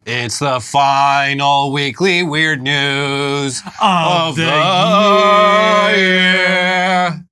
It's the final weekly weird news of the year.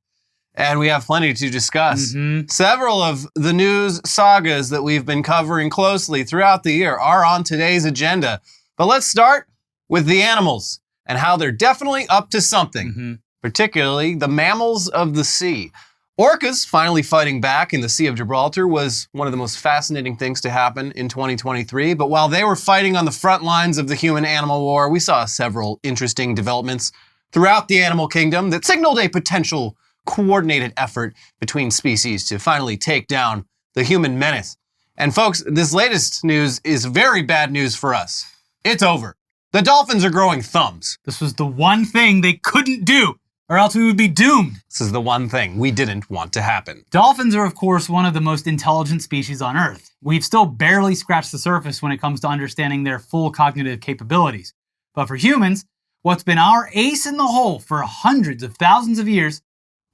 And we have plenty to discuss. Several of the news sagas that we've been covering closely throughout the year are on today's agenda. But let's start with the animals and how they're definitely up to something, particularly the mammals of the sea. Orcas finally fighting back in the Sea of Gibraltar was one of the most fascinating things to happen in 2023. But while they were fighting on the front lines of the human-animal war, we saw several interesting developments throughout the animal kingdom that signaled a potential coordinated effort between species to finally take down the human menace. And folks, this latest news is very bad news for us. It's over. The dolphins are growing thumbs. This was the one thing they couldn't do, or else we would be doomed. This is the one thing we didn't want to happen. Dolphins are, of course, one of the most intelligent species on Earth. We've still barely scratched the surface when it comes to understanding their full cognitive capabilities. But for humans, what's been our ace in the hole for hundreds of thousands of years has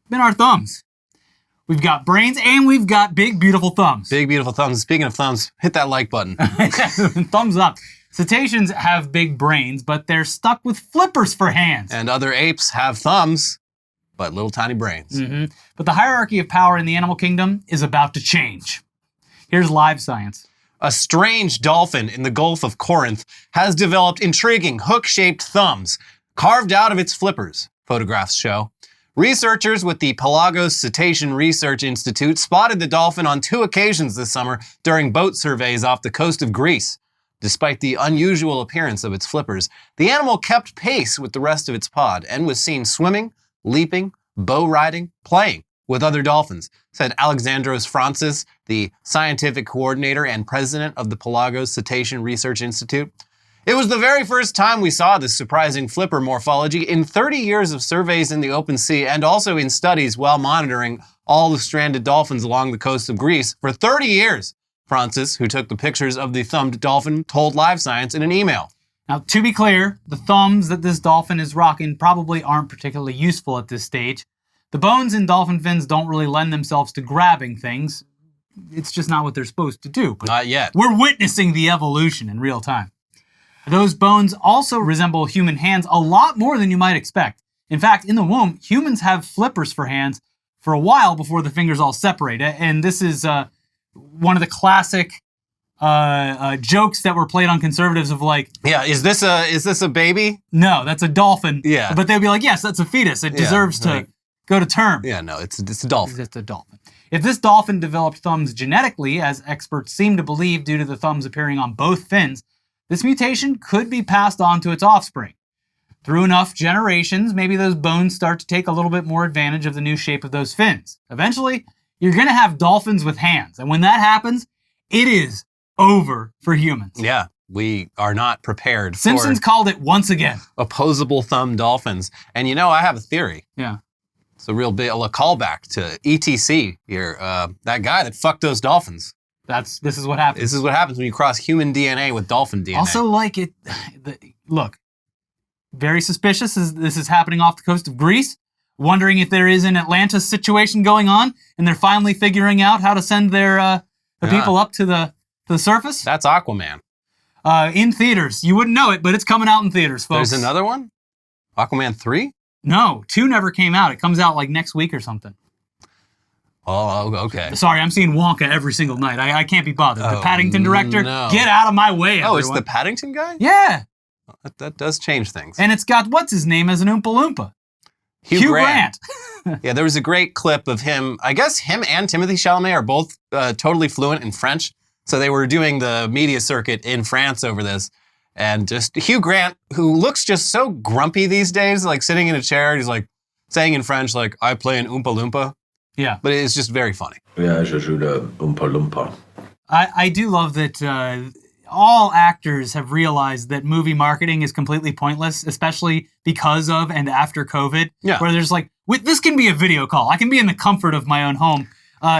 been our thumbs. We've got brains and we've got big, beautiful thumbs. Big, beautiful thumbs. Speaking of thumbs, hit that like button. Thumbs up. Cetaceans have big brains, but they're stuck with flippers for hands. And other apes have thumbs, but little tiny brains. But the hierarchy of power in the animal kingdom is about to change. Here's live science. A strange dolphin in the Gulf of Corinth has developed intriguing hook-shaped thumbs carved out of its flippers, photographs show. Researchers with the Pelagos Cetacean Research Institute spotted the dolphin on 2 occasions this summer during boat surveys off the coast of Greece. Despite the unusual appearance of its flippers, the animal kept pace with the rest of its pod and was seen swimming, leaping, bow riding, playing with other dolphins, said Alexandros Francis, the scientific coordinator and president of the Pelagos Cetacean Research Institute. It was the very first time we saw this surprising flipper morphology in 30 years of surveys in the open sea and also in studies while monitoring all the stranded dolphins along the coast of Greece for 30 years. Francis, who took the pictures of the thumbed dolphin, told Live Science in an email. Now, to be clear, the thumbs that this dolphin is rocking probably aren't particularly useful at this stage. The bones in dolphin fins don't really lend themselves to grabbing things. It's just not what they're supposed to do. But not yet. We're witnessing the evolution in real time. Those bones also resemble human hands a lot more than you might expect. In fact, in the womb, humans have flippers for hands for a while before the fingers all separate. And this is one of the classic jokes that were played on conservatives of like, yeah, is this a baby? No, that's a dolphin. Yeah. But they'd be like, yes, that's a fetus. It deserves to go to term. Yeah, no, it's a dolphin. It's a dolphin. If this dolphin developed thumbs genetically, as experts seem to believe due to the thumbs appearing on both fins, this mutation could be passed on to its offspring. Through enough generations, maybe those bones start to take a little bit more advantage of the new shape of those fins. Eventually, you're going to have dolphins with hands. And when that happens, it is over for humans. Yeah, we are not prepared Simpsons called it once again. Opposable thumb dolphins. And you know, I have a theory. Yeah. It's a real big callback to ETC here. That guy that fucked those dolphins. This is what happens. This is what happens when you cross human DNA with dolphin DNA. Also, look, very suspicious this is happening off the coast of Greece. Wondering if there is an Atlantis situation going on, and they're finally figuring out how to send their people up to the surface. That's Aquaman. In theaters. You wouldn't know it, but it's coming out in theaters, folks. There's another one? Aquaman 3? No, 2 never came out. It comes out like next week or something. Oh, okay. Sorry, I'm seeing Wonka every single night. I can't be bothered. The Paddington director, no. Get out of my way, everyone. Oh, it's the Paddington guy? Yeah. That does change things. And it's got what's his name as an Oompa Loompa. Hugh Grant. Yeah, there was a great clip of him. I guess him and Timothée Chalamet are both totally fluent in French. So they were doing the media circuit in France over this. And just Hugh Grant, who looks just so grumpy these days, like sitting in a chair, he's like saying in French, like, I play an Oompa Loompa. Yeah. But it's just very funny. Yeah, je joue le Oompa Loompa. I do love that all actors have realized that movie marketing is completely pointless, especially because of and after COVID. Yeah. Where there's like, this can be a video call. I can be in the comfort of my own home.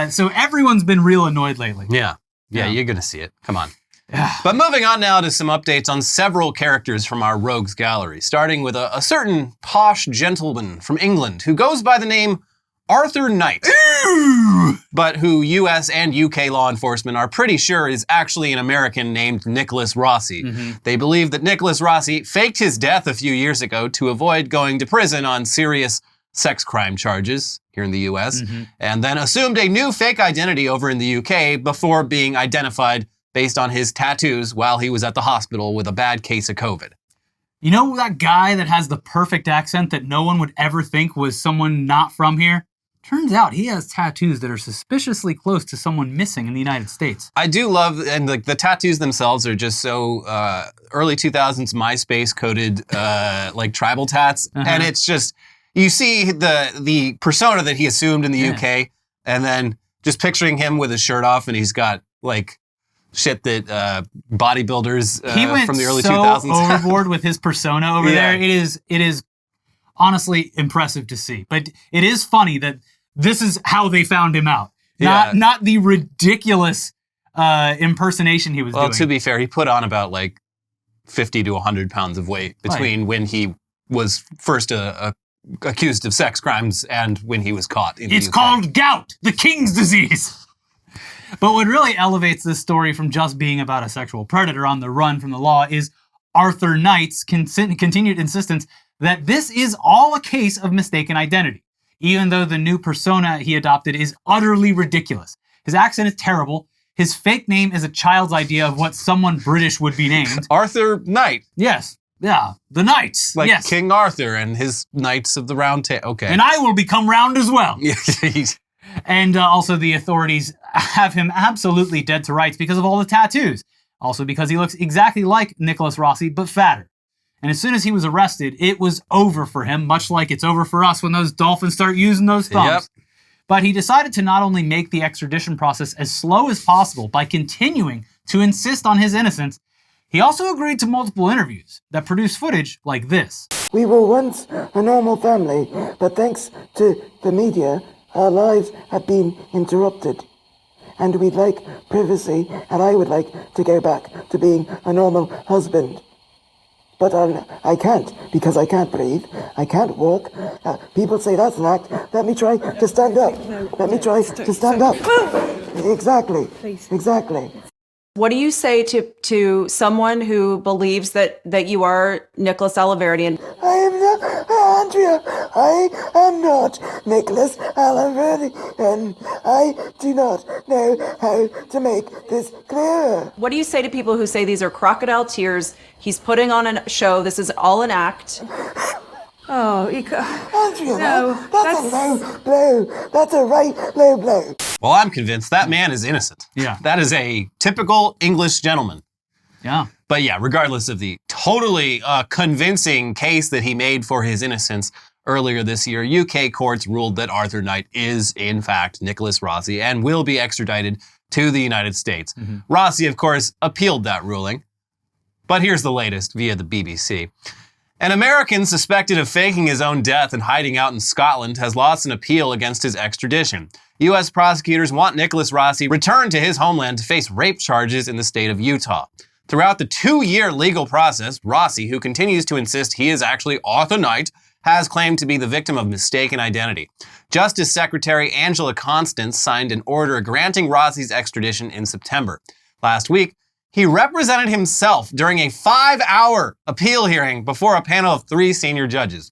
So everyone's been real annoyed lately. Yeah, you're going to see it. Come on. Yeah. But moving on now to some updates on several characters from our Rogues Gallery, starting with a certain posh gentleman from England who goes by the name Arthur Knight, but who US and UK law enforcement are pretty sure is actually an American named Nicholas Rossi. They believe that Nicholas Rossi faked his death a few years ago to avoid going to prison on serious sex crime charges here in the US, and then assumed a new fake identity over in the UK before being identified based on his tattoos while he was at the hospital with a bad case of COVID. You know that guy that has the perfect accent that no one would ever think was someone not from here? Turns out he has tattoos that are suspiciously close to someone missing in the United States. I do love, and like the tattoos themselves are just so early 2000s MySpace coded like tribal tats, and it's just, you see the persona that he assumed in the UK, and then just picturing him with his shirt off, and he's got like shit that bodybuilders from the early 2000s. He went so overboard with his persona over there. It is honestly impressive to see. But it is funny that this is how they found him out. Not the ridiculous impersonation he was doing. Well, to be fair, he put on about like 50 to 100 pounds of weight between when he was first accused of sex crimes and when he was caught in the UK. It's called gout, the king's disease. But what really elevates this story from just being about a sexual predator on the run from the law is Arthur Knight's continued insistence that this is all a case of mistaken identity, even though the new persona he adopted is utterly ridiculous. His accent is terrible. His fake name is a child's idea of what someone British would be named. Arthur Knight. Yes. Yeah. The Knights. Like yes. King Arthur and his Knights of the Round Table. Okay. And I will become round as well. And also the authorities have him absolutely dead to rights because of all the tattoos. Also because he looks exactly like Nicholas Rossi, but fatter. And as soon as he was arrested, it was over for him, much like it's over for us when those dolphins start using those thumbs. Yep. But he decided to not only make the extradition process as slow as possible by continuing to insist on his innocence, he also agreed to multiple interviews that produced footage like this. We were once a normal family, but thanks to the media, our lives have been interrupted. And we'd like privacy, and I would like to go back to being a normal husband. But I can't, because I can't breathe, I can't walk. People say that's an act. Let me try to stand up. Let me try to stand up. Exactly, exactly. What do you say to someone who believes that you are Nicholas Alaverdi? I am not, Andrea, I am not Nicholas Alaverdi, and I do not know how to make this clear. What do you say to people who say these are crocodile tears, he's putting on a show, this is all an act? Oh, Andrea, no, that's a low blow. That's a right low blow. Well, I'm convinced that man is innocent. Yeah. That is a typical English gentleman. Yeah. But yeah, regardless of the totally convincing case that he made for his innocence earlier this year, UK courts ruled that Arthur Knight is, in fact, Nicholas Rossi and will be extradited to the United States. Rossi, of course, appealed that ruling. But here's the latest via the BBC. An American suspected of faking his own death and hiding out in Scotland has lost an appeal against his extradition. U.S. prosecutors want Nicholas Rossi returned to his homeland to face rape charges in the state of Utah. Throughout the 2-year legal process, Rossi, who continues to insist he is actually Arthur Knight, has claimed to be the victim of mistaken identity. Justice Secretary Angela Constance signed an order granting Rossi's extradition in September. Last week, he represented himself during a 5-hour appeal hearing before a panel of 3 senior judges.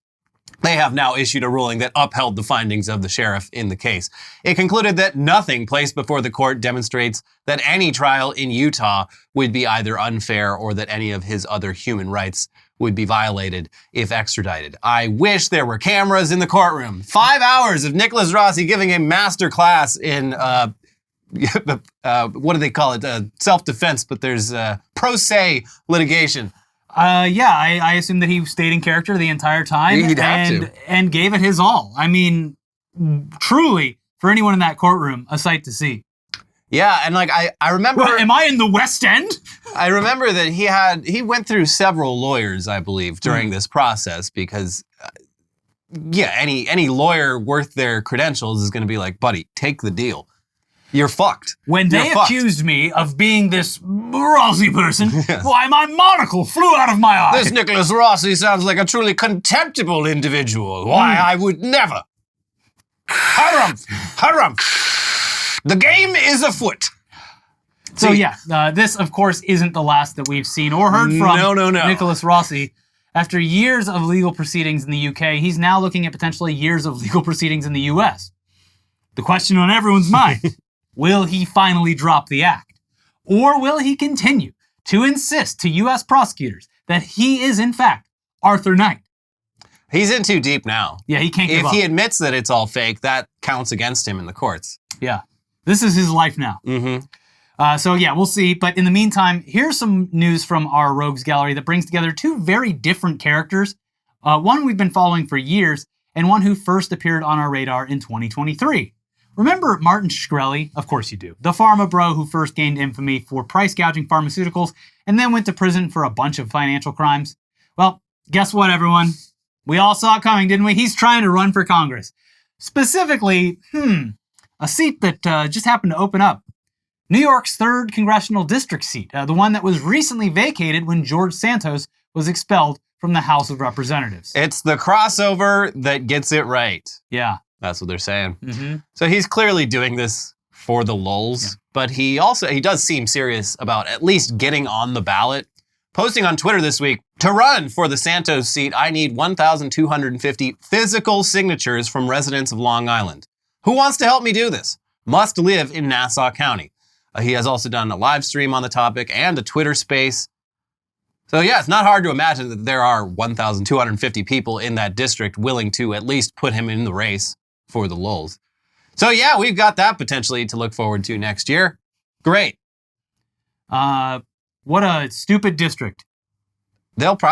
They have now issued a ruling that upheld the findings of the sheriff in the case. It concluded that nothing placed before the court demonstrates that any trial in Utah would be either unfair or that any of his other human rights would be violated if extradited. I wish there were cameras in the courtroom. 5 hours of Nicholas Rossi giving a master class in what do they call it? Self-defense, but there's pro se litigation. I assume that he stayed in character the entire time and gave it his all. I mean, truly, for anyone in that courtroom, a sight to see. Yeah, and like I remember... What, am I in the West End? I remember that he went through several lawyers, I believe, during this process because... any lawyer worth their credentials is going to be like, buddy, take the deal. You're fucked. When they accused me of being this Rossi person, why my monocle flew out of my eye. This Nicholas Rossi sounds like a truly contemptible individual. Why, I would never. Harumph! Harumph! The game is afoot. So this, of course, isn't the last that we've seen or heard from No. Nicholas Rossi. After years of legal proceedings in the UK, he's now looking at potentially years of legal proceedings in the US. The question on everyone's mind, will he finally drop the act? Or will he continue to insist to US prosecutors that he is, in fact, Arthur Knight? He's in too deep now. Yeah, he can't give up. If he admits that it's all fake, that counts against him in the courts. Yeah. This is his life now. Mm-hmm. We'll see. But in the meantime, here's some news from our Rogues Gallery that brings together two very different characters. One we've been following for years, and one who first appeared on our radar in 2023. Remember Martin Shkreli? Of course you do. The pharma bro who first gained infamy for price gouging pharmaceuticals and then went to prison for a bunch of financial crimes. Well, guess what, everyone? We all saw it coming, didn't we? He's trying to run for Congress. Specifically, a seat that just happened to open up. New York's 3rd congressional district seat, the one that was recently vacated when George Santos was expelled from the House of Representatives. It's the crossover that gets it right. Yeah. That's what they're saying. Mm-hmm. So he's clearly doing this for the lulz, but he does seem serious about at least getting on the ballot. Posting on Twitter this week, to run for the Santos seat, I need 1,250 physical signatures from residents of Long Island. Who wants to help me do this? Must live in Nassau County. He has also done a live stream on the topic and a Twitter space. So yeah, it's not hard to imagine that there are 1,250 people in that district willing to at least put him in the race for the lulz. So yeah, we've got that potentially to look forward to next year. Great. What a stupid district. Fuck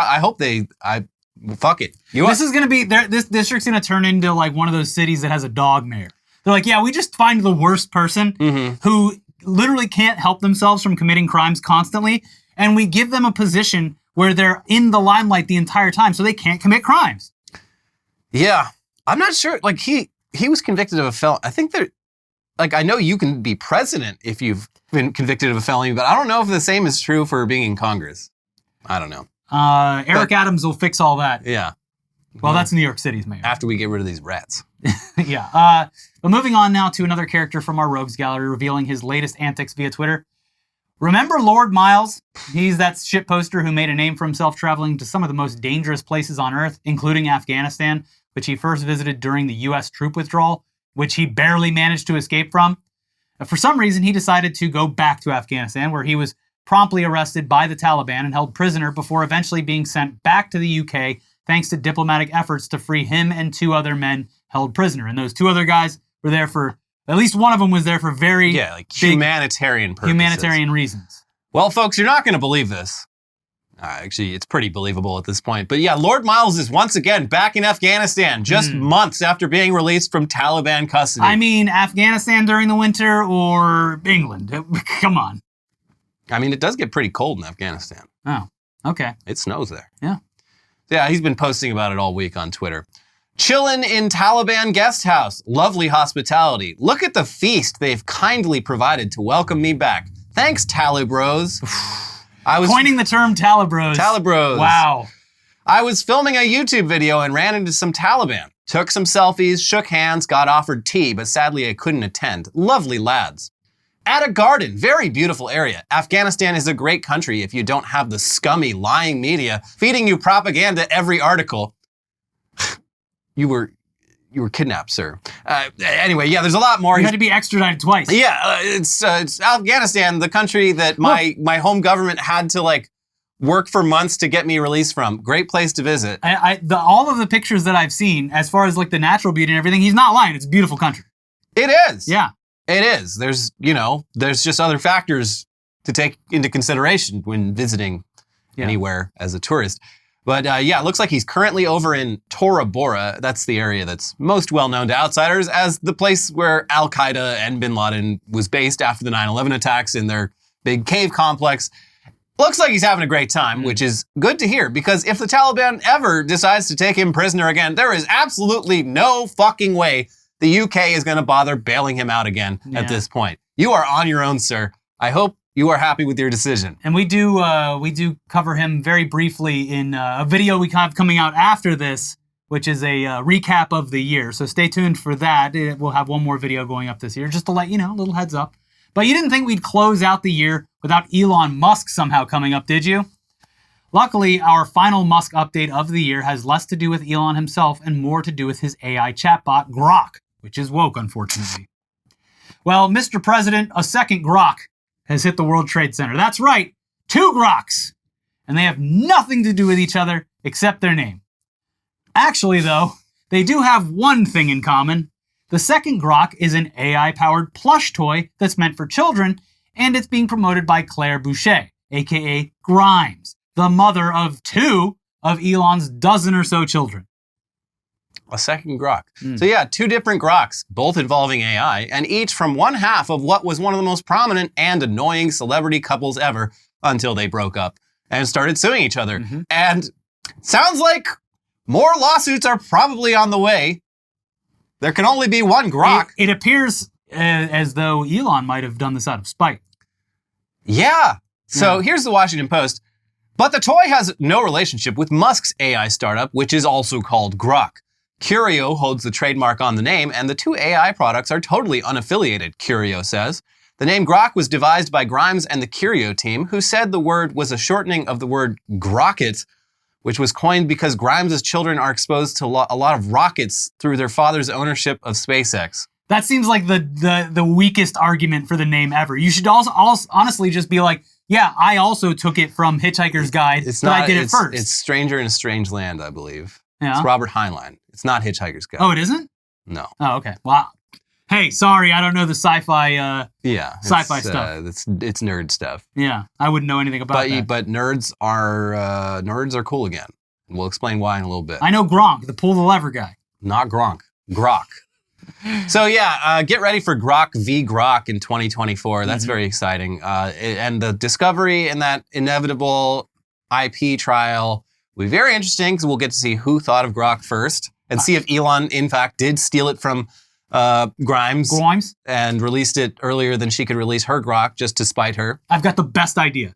it. This is going to be, this district's going to turn into like one of those cities that has a dog mayor. They're like, yeah, we just find the worst person who literally can't help themselves from committing crimes constantly, and we give them a position where they're in the limelight the entire time so they can't commit crimes. Yeah. I'm not sure. Like, he was convicted of a felony. I think I know you can be president if you've been convicted of a felony, but I don't know if the same is true for being in Congress. I don't know. Eric Adams will fix all that. Yeah. Well, that's New York City's mayor. After we get rid of these rats. Yeah. But moving on now to another character from our Rogues Gallery revealing his latest antics via Twitter. Remember Lord Miles? He's that shit poster who made a name for himself traveling to some of the most dangerous places on Earth, including Afghanistan, which he first visited during the U.S. troop withdrawal, which he barely managed to escape from. For some reason, he decided to go back to Afghanistan, where he was promptly arrested by the Taliban and held prisoner before eventually being sent back to the UK thanks to diplomatic efforts to free him and 2 other men held prisoner. And those 2 other guys were there for, at least one of them was there for very big humanitarian purposes. Humanitarian reasons. Well, folks, you're not going to believe this. Actually, it's pretty believable at this point. But yeah, Lord Miles is once again back in Afghanistan, just months after being released from Taliban custody. I mean, Afghanistan during the winter or England? Come on. I mean, it does get pretty cold in Afghanistan. Oh, okay. It snows there. Yeah. Yeah, he's been posting about it all week on Twitter. Chillin' in Taliban guest house. Lovely hospitality. Look at the feast they've kindly provided to welcome me back. Thanks, Talibros. I was coining the term Talibros. Talibros. Wow. I was filming a YouTube video and ran into some Taliban. Took some selfies, shook hands, got offered tea, but sadly I couldn't attend. Lovely lads. At a garden, very beautiful area. Afghanistan is a great country if you don't have the scummy, lying media feeding you propaganda every article. You were kidnapped, sir. Anyway, yeah, there's a lot more. You had to be extradited twice. Yeah, it's Afghanistan, the country that my home government had to work for months to get me released from. Great place to visit. All of the pictures that I've seen, as far as the natural beauty and everything, he's not lying. It's a beautiful country. It is. Yeah. It is. There's just other factors to take into consideration when visiting anywhere as a tourist. But it looks like he's currently over in Tora Bora. That's the area that's most well known to outsiders as the place where Al-Qaeda and bin Laden was based after the 9/11 attacks in their big cave complex. Looks like he's having a great time, which is good to hear, because if the Taliban ever decides to take him prisoner again, there is absolutely no fucking way the UK is going to bother bailing him out again at this point. You are on your own, sir. I hope you are happy with your decision. And we do cover him very briefly in a video we have coming out after this which is a recap of the year. So stay tuned for that. We'll have one more video going up this year, just to let you know, a little heads up. But you didn't think we'd close out the year without Elon Musk somehow coming up, did you? Luckily, our final Musk update of the year has less to do with Elon himself and more to do with his AI chatbot, Grok, which is woke, unfortunately. Well, Mr. President, a second Grok has hit the World Trade Center. That's right, 2 Groks. And they have nothing to do with each other except their name. Actually, though, they do have one thing in common. The second Grok is an AI-powered plush toy that's meant for children, and it's being promoted by Claire Boucher, aka Grimes, the mother of 2 of Elon's dozen or so children. A second Grok. So yeah, 2 different Groks, both involving AI, and each from one half of what was one of the most prominent and annoying celebrity couples ever until they broke up and started suing each other. And sounds like more lawsuits are probably on the way. There can only be one Grok. It appears as though Elon might have done this out of spite. Yeah. So here's the Washington Post. But the toy has no relationship with Musk's AI startup, which is also called Grok. Curio holds the trademark on the name, and the 2 AI products are totally unaffiliated, Curio says. The name Grok was devised by Grimes and the Curio team, who said the word was a shortening of the word grocket, which was coined because Grimes' children are exposed to a lot of rockets through their father's ownership of SpaceX. That seems like the weakest argument for the name ever. You should also honestly just be like, yeah, I also took it from Hitchhiker's Guide, I did it first. It's Stranger in a Strange Land, I believe. Yeah. It's Robert Heinlein. It's not Hitchhiker's Guide. Oh, it isn't? No. Oh, okay. Wow. Hey, sorry, I don't know the sci-fi sci-fi stuff. It's nerd stuff. Yeah, I wouldn't know anything about that. But nerds are cool again. And we'll explain why in a little bit. I know Gronk, the pull the lever guy. Not Gronk. Grok. So yeah, get ready for Grok v. Grok in 2024. That's very exciting. And the discovery in that inevitable IP trial will be very interesting because we'll get to see who thought of Grok first and see if Elon, in fact, did steal it from Grimes and released it earlier than she could release her Grok just to spite her. I've got the best idea.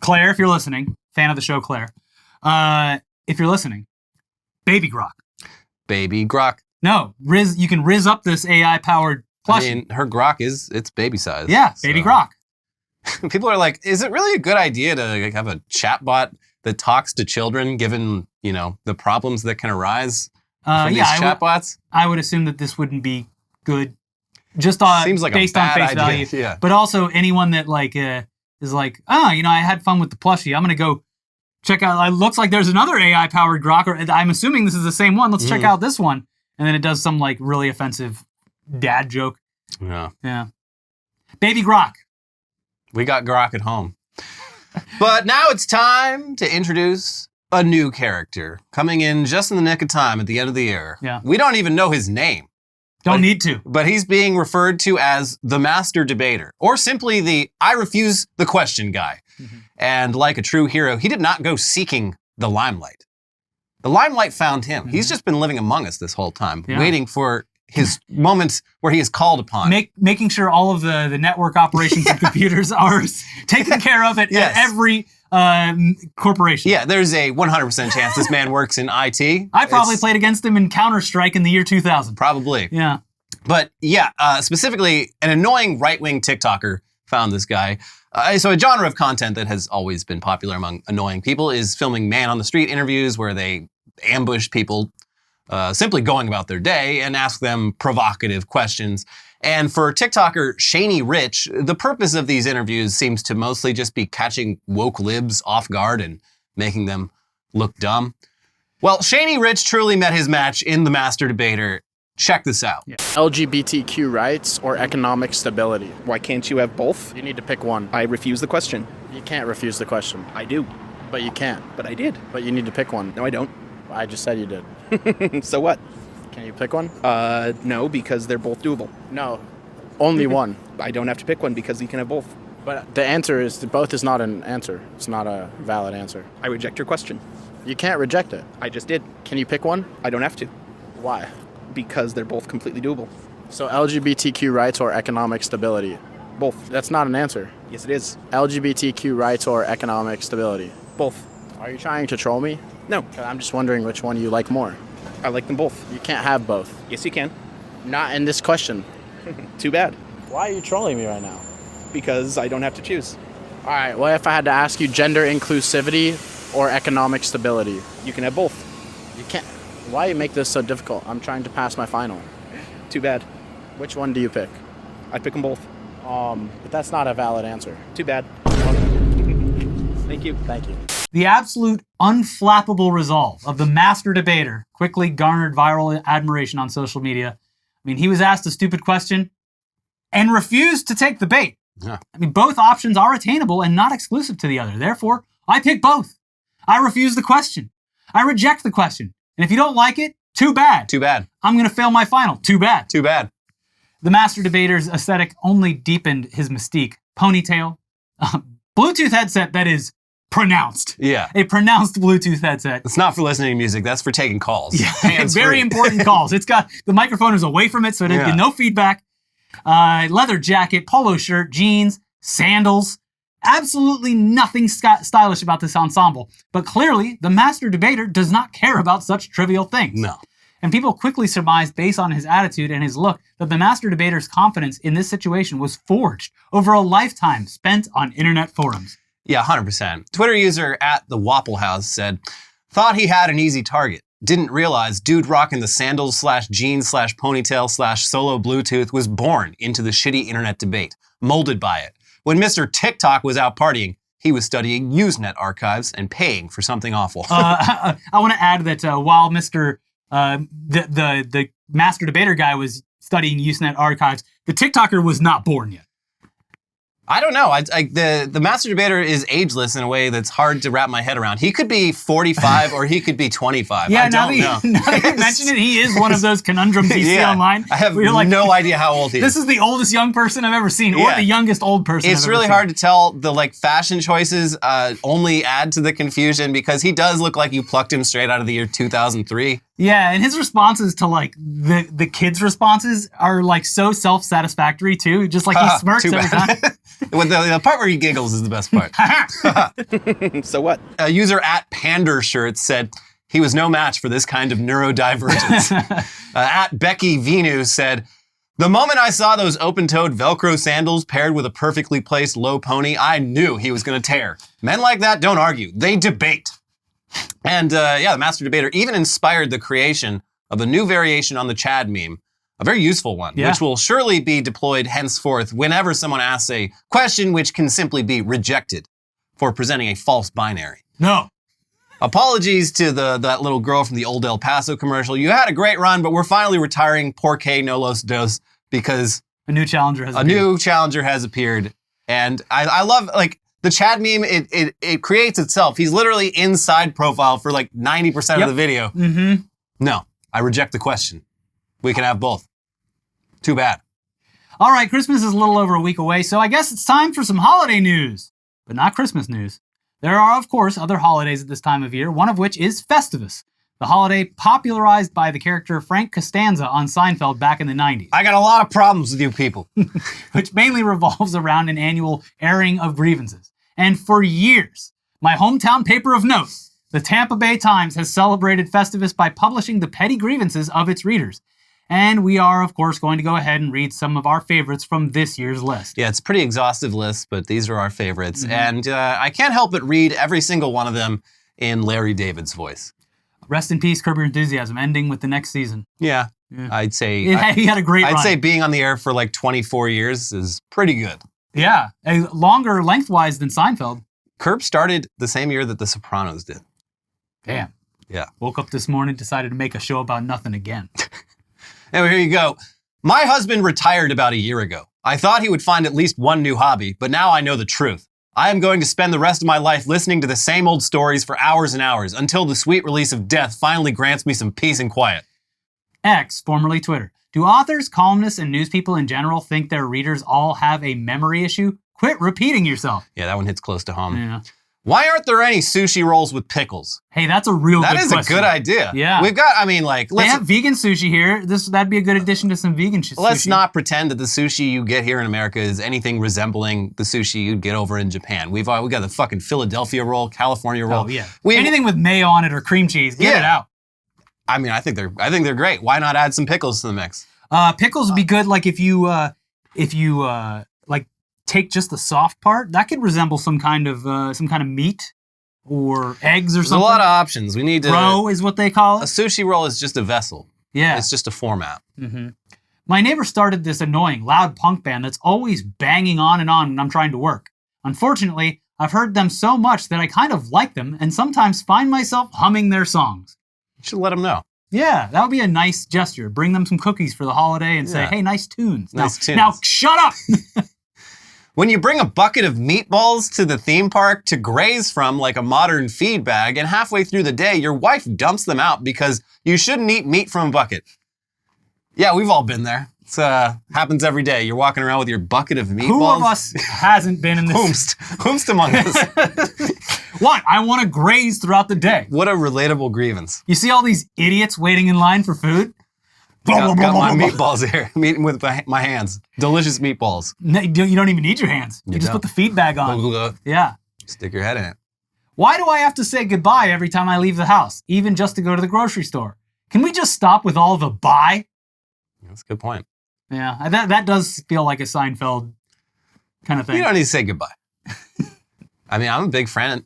Claire, if you're listening, fan of the show, Claire, if you're listening, baby Grok. Baby Grok. No, you can rizz up this AI-powered plushie. I mean, her Grok it's baby size. Yeah, baby Grok. People are like, is it really a good idea to have a chatbot that talks to children, given, the problems that can arise from these chatbots? I would assume that this wouldn't be good, just seems like based a on bad face idea. value. Yeah. But also anyone that is like, I had fun with the plushie. I'm gonna go check out. It looks like there's another AI-powered Grok, or I'm assuming this is the same one. Let's check out this one. And then it does some really offensive dad joke. Yeah. Yeah. Baby Grok. We got Grok at home. But now it's time to introduce a new character coming in just in the nick of time at the end of the year. Yeah. We don't even know his name. Don't need to. But he's being referred to as the Master Debater, or simply the I refuse the question guy. And like a true hero, he did not go seeking the limelight. The limelight found him. He's just been living among us this whole time, waiting for his moments where he is called upon. Making sure all of the network operations and computers are taken care of at every corporation. Yeah, there's a 100% chance this man works in IT. I probably played against him in Counter-Strike in the year 2000. Probably. Yeah. But yeah, specifically, an annoying right-wing TikToker found this guy. So a genre of content that has always been popular among annoying people is filming man-on-the-street interviews where they ambush people simply going about their day and ask them provocative questions. And for TikToker Shkreli Rich, the purpose of these interviews seems to mostly just be catching woke libs off guard and making them look dumb. Well, Shkreli Rich truly met his match in the Master Debater. Check this out. LGBTQ rights or economic stability? Why can't you have both? You need to pick one. I refuse the question. You can't refuse the question. I do. But you can't. But I did. But you need to pick one. No, I don't. I just said you did. So what? Can you pick one? No, because they're both doable. No. Only one. I don't have to pick one because you can have both. But the answer is both is not an answer. It's not a valid answer. I reject your question. You can't reject it. I just did. Can you pick one? I don't have to. Why? Because they're both completely doable. So LGBTQ rights or economic stability? Both. That's not an answer. Yes, it is. LGBTQ rights or economic stability? Both. Are you trying to troll me? No, 'Cause I'm just wondering which one you like more. I like them both. You can't have both. Yes, you can. Not in this question. Too bad. Why are you trolling me right now? Because I don't have to choose. All right, what if I had to ask you gender inclusivity or economic stability? You can have both. You can't. Why you make this so difficult? I'm trying to pass my final. Too bad. Which one do you pick? I pick them both. But that's not a valid answer. Too bad. Thank you. Thank you. The absolute unflappable resolve of the master debater quickly garnered viral admiration on social media. I mean, he was asked a stupid question and refused to take the bait. Yeah. I mean, both options are attainable and not exclusive to the other. Therefore, I pick both. I refuse the question. I reject the question. And if you don't like it, too bad. Too bad. I'm going to fail my final. Too bad. Too bad. The master debater's aesthetic only deepened his mystique. Ponytail, Bluetooth headset that is pronounced. Yeah. A pronounced Bluetooth headset. It's not for listening to music. That's for taking calls. Yeah, Hands very free. important calls. It's got the microphone is away from it, so it Yeah. get no feedback. Leather jacket, polo shirt, jeans, sandals. Absolutely nothing stylish about this ensemble. But clearly, the master debater does not care about such trivial things. No. And people quickly surmised, based on his attitude and his look, that the master debater's confidence in this situation was forged over a lifetime spent on internet forums. Yeah, 100%. Twitter user at the Wapple House said, thought he had an easy target. Didn't realize dude rocking the sandals / jeans / ponytail / solo Bluetooth was born into the shitty internet debate, molded by it. When Mr. TikTok was out partying, he was studying Usenet archives and paying for something awful. I want to add that while Mr. The master debater guy was studying Usenet archives, the TikToker was not born yet. I don't know. The master debater is ageless in a way that's hard to wrap my head around. He could be 45 or he could be 25. Yeah, I don't know. now that you mention it, he is one of those conundrums you see online. I have where you're like, no idea how old he is. This is the oldest young person I've ever seen, or Yeah. the youngest old person It's I've ever really seen. hard to tell. The fashion choices only add to the confusion because he does look like you plucked him straight out of the year 2003. Yeah, and his responses to the kids' responses are so self-satisfactory too. Just like he smirks Too every bad. time. The part where he giggles is the best part. So what? A user at Pandershirts said he was no match for this kind of neurodivergence. At Becky Venu said, the moment I saw those open-toed Velcro sandals paired with a perfectly placed low pony, I knew he was going to tear. Men like that don't argue. They debate. And the master debater even inspired the creation of a new variation on the Chad meme, a very useful one, Yeah. which will surely be deployed henceforth whenever someone asks a question which can simply be rejected for presenting a false binary. No. Apologies to that little girl from the old El Paso commercial. You had a great run, but we're finally retiring Porque No Los Dos because A new challenger has a new challenger has appeared. And I love, the Chad meme, it creates itself. He's literally inside profile for 90% of the video. Mm-hmm. No, I reject the question. We can have both. Too bad. All right, Christmas is a little over a week away, so I guess it's time for some holiday news. But not Christmas news. There are, of course, other holidays at this time of year, one of which is Festivus, the holiday popularized by the character Frank Costanza on Seinfeld back in the 90s, I got a lot of problems with you people. which mainly revolves around an annual airing of grievances. And for years, my hometown paper of note, the Tampa Bay Times, has celebrated Festivus by publishing the petty grievances of its readers. And we are, of course, going to go ahead and read some of our favorites from this year's list. Yeah, it's a pretty exhaustive list, but these are our favorites. And I can't help but read every single one of them in Larry David's voice. Rest in peace, Curb Your Enthusiasm, ending with the next season. Yeah, I'd say... He had a great run. I'd say being on the air for 24 years is pretty good. Yeah, longer lengthwise than Seinfeld. Curb started the same year that The Sopranos did. Damn. Yeah. Woke up this morning, decided to make a show about nothing again. Anyway, here you go. My husband retired about a year ago. I thought he would find at least one new hobby, but now I know the truth. I am going to spend the rest of my life listening to the same old stories for hours and hours until the sweet release of death finally grants me some peace and quiet. X, formerly Twitter. Do authors, columnists, and news people in general think their readers all have a memory issue? Quit repeating yourself. Yeah, that one hits close to home. Yeah. Why aren't there any sushi rolls with pickles? Hey, that's a real That good is question. a good idea. Yeah. We've got, I mean, like, They have vegan sushi here. That'd be a good addition to some vegan sushi. let's not pretend that the sushi you get here in America is anything resembling the sushi you'd get over in Japan. We got the fucking Philadelphia roll, California roll. Oh, yeah. We- Anything with mayo on it or cream cheese, get it out. I mean, I think they're great. Why not add some pickles to the mix? Pickles would be good, like if you like take just the soft part, that could resemble some kind of meat or eggs or There's something. a lot of options. We need to. Roe is what they call A it. sushi roll is just a vessel. Yeah. It's just a format. My neighbor started this annoying, loud punk band that's always banging on and on when I'm trying to work. Unfortunately, I've heard them so much that I kind of like them and sometimes find myself humming their songs. You should let them know. Yeah, that would be a nice gesture. Bring them some cookies for the holiday and say, Yeah. hey, nice tunes. Nice tunes. Now, shut up! When you bring a bucket of meatballs to the theme park to graze from like a modern feed bag, and halfway through the day, your wife dumps them out because you shouldn't eat meat from a bucket. Yeah, we've all been there. It happens every day. You're walking around with your bucket of meatballs. Who of us hasn't been in this? Whomst among us. What? I want to graze throughout the day. What a relatable grievance. You see all these idiots waiting in line for food? Got my meatballs here, meeting with my hands. Delicious meatballs. No, you don't even need your hands. You just don't. put the feed bag on. Yeah. Stick your head in it. Why do I have to say goodbye every time I leave the house, even just to go to the grocery store? Can we just stop with all the bye? That's a good point. Yeah, that does feel like a Seinfeld kind of thing. You don't need to say goodbye. I mean, I'm a big fan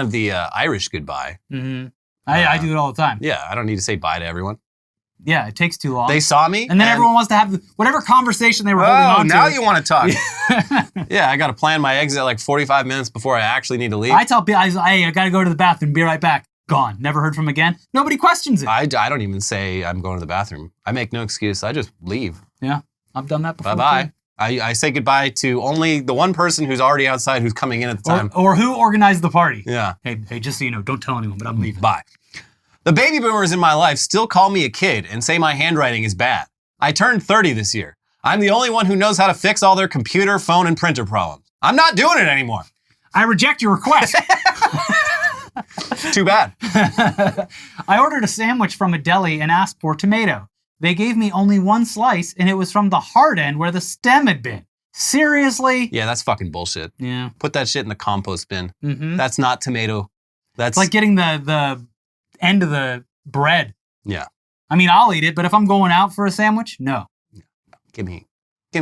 of the Irish goodbye. Mm-hmm. I do it all the time. Yeah, I don't need to say bye to everyone. Yeah, it takes too long. They saw me. and then everyone wants to have whatever conversation they were holding on to. Now you want to talk. Yeah, I got to plan my exit like 45 minutes before I actually need to leave. I tell people, hey, I got to go to the bathroom, be right back. Gone. Never heard from again. Nobody questions it. I don't even say I'm going to the bathroom. I make no excuse. I just leave. Yeah, I've done that before. Bye-bye. too. I say goodbye to only the one person who's already outside who's coming in at the time. Or who organized the party. Yeah. Hey, just so you know, don't tell anyone, but I'm leaving. Bye. The baby boomers in my life still call me a kid and say my handwriting is bad. I turned 30 this year. I'm the only one who knows how to fix all their computer, phone, and printer problems. I'm not doing it anymore. I reject your request. Too bad. I ordered a sandwich from a deli and asked for tomato. They gave me only one slice, and it was from the hard end where the stem had been. Seriously? Yeah, that's fucking bullshit. Yeah. Put that shit in the compost bin. Mm-hmm. That's not tomato. That's It's like getting the end of the bread. Yeah. I mean, I'll eat it, but if I'm going out for a sandwich, no. Give me